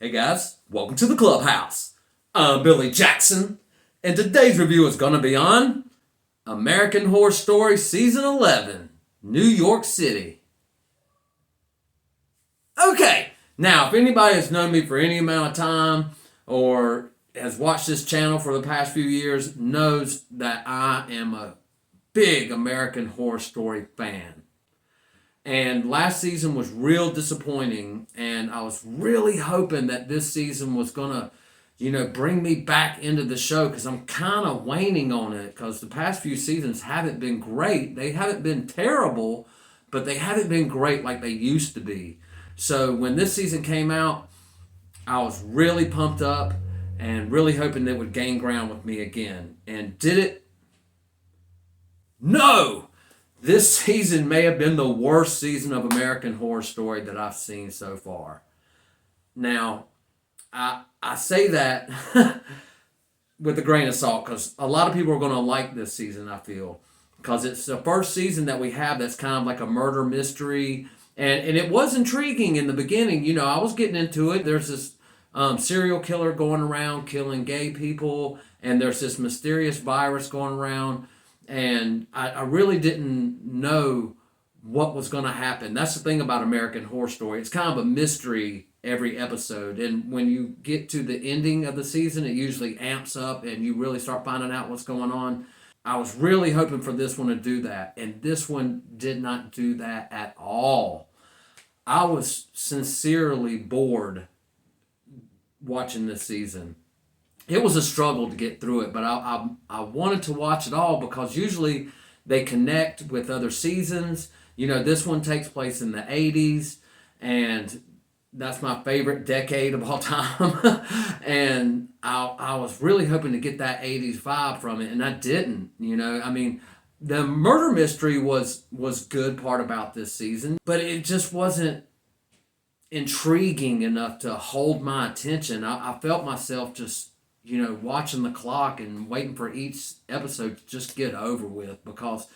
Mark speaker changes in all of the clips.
Speaker 1: Hey guys, welcome to the clubhouse. I'm Billy Jackson, and today's review is going to be on American Horror Story Season 11, New York City. Okay, now if anybody has known me for any amount of time or has watched this channel for the past few years knows that I am a big American Horror Story fan. And last season was real disappointing, and I was really hoping that this season was going to, bring me back into the show because I'm kind of waning on it because the past few seasons haven't been great. They haven't been terrible, but they haven't been great like they used to be. So when this season came out, I was really pumped up and really hoping it would gain ground with me again. And did it? No! This season may have been the worst season of American Horror Story that I've seen so far. Now, I say that with a grain of salt because a lot of people are going to like this season, I feel. Because it's the first season that we have that's kind of like a murder mystery. And it was intriguing in the beginning. You know, I was getting into it. There's this serial killer going around killing gay people. And there's this mysterious virus going around. And I really didn't know what was going to happen. That's the thing about American Horror Story. It's kind of a mystery every episode. And when you get to the ending of the season, it usually amps up and you really start finding out what's going on. I was really hoping for this one to do that. And this one did not do that at all. I was sincerely bored watching this season. It was a struggle to get through it, but I wanted to watch it all because usually they connect with other seasons. You know, this one takes place in the 80s, and that's my favorite decade of all time. And I was really hoping to get that 80s vibe from it, and I didn't. You know, I mean, the murder mystery was good part about this season, but it just wasn't intriguing enough to hold my attention. I felt myself just watching the clock and waiting for each episode to just get over with because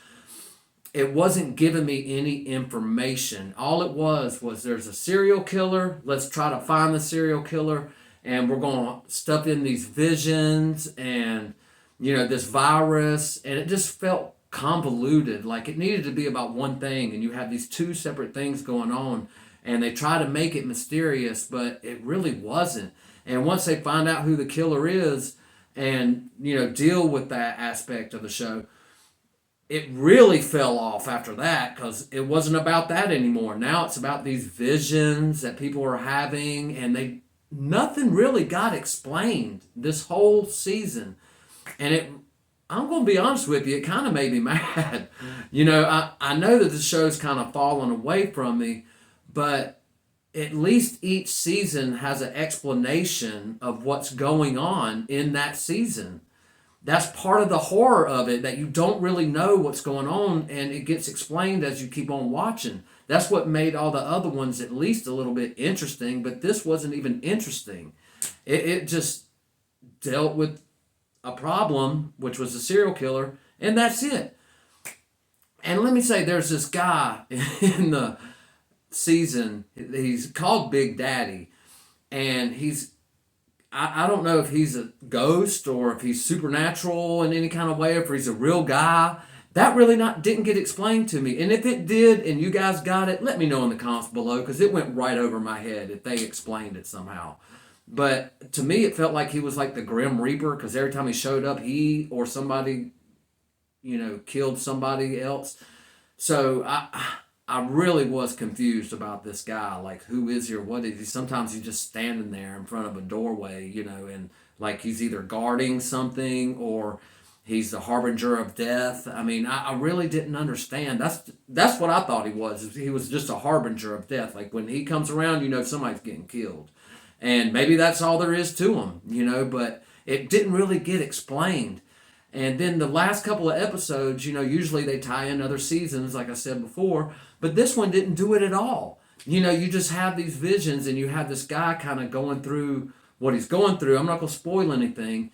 Speaker 1: it wasn't giving me any information. All it was there's a serial killer. Let's try to find the serial killer, and we're going to stuff in these visions and, this virus, and it just felt convoluted. Like it needed to be about one thing, and you have these two separate things going on, and they try to make it mysterious, but it really wasn't. And once they find out who the killer is and, deal with that aspect of the show, it really fell off after that because it wasn't about that anymore. Now it's about these visions that people are having, and nothing really got explained this whole season. And I'm going to be honest with you, it kind of made me mad. I know that the show's kind of fallen away from me, but at least each season has an explanation of what's going on in that season. That's part of the horror of it, that you don't really know what's going on, and it gets explained as you keep on watching. That's what made all the other ones at least a little bit interesting, but this wasn't even interesting. It just dealt with a problem, which was a serial killer, and that's it. And let me say, there's this guy in the season, he's called Big Daddy, and I don't know if he's a ghost or if he's supernatural in any kind of way, or if he's a real guy. That really didn't get explained to me. And if it did and you guys got it, let me know in the comments below, because it went right over my head if they explained it somehow. But to me, it felt like he was like the Grim Reaper, because every time he showed up, he or somebody killed somebody else. So I really was confused about this guy. Like, who is he or what is he? Sometimes he's just standing there in front of a doorway, and like he's either guarding something or he's the harbinger of death. I mean, I really didn't understand. That's what I thought he was. He was just a harbinger of death. Like when he comes around, somebody's getting killed. And maybe that's all there is to him, but it didn't really get explained. And then the last couple of episodes, usually they tie in other seasons, like I said before, but this one didn't do it at all. You just have these visions and you have this guy kind of going through what he's going through. I'm not going to spoil anything.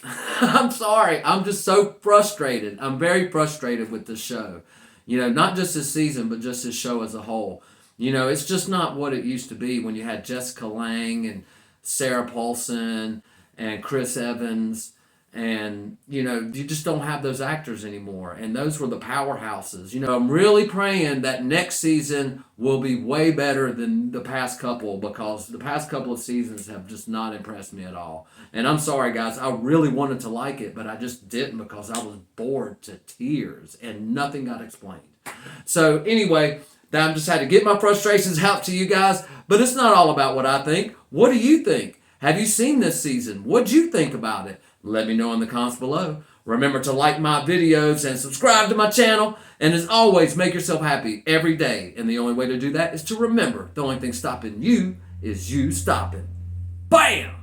Speaker 1: I'm sorry. I'm just so frustrated. I'm very frustrated with this show. Not just this season, but just this show as a whole. You know, it's just not what it used to be when you had Jessica Lange and Sarah Paulson and Chris Evans. And, you know, you just don't have those actors anymore. And those were the powerhouses. You know, I'm really praying that next season will be way better than the past couple, because the past couple of seasons have just not impressed me at all. And I'm sorry, guys. I really wanted to like it, but I just didn't, because I was bored to tears and nothing got explained. So, anyway, I just had to get my frustrations out to you guys. But it's not all about what I think. What do you think? Have you seen this season? What'd you think about it? Let me know in the comments below. Remember to like my videos and subscribe to my channel. And as always, make yourself happy every day. And the only way to do that is to remember the only thing stopping you is you stopping. Bam!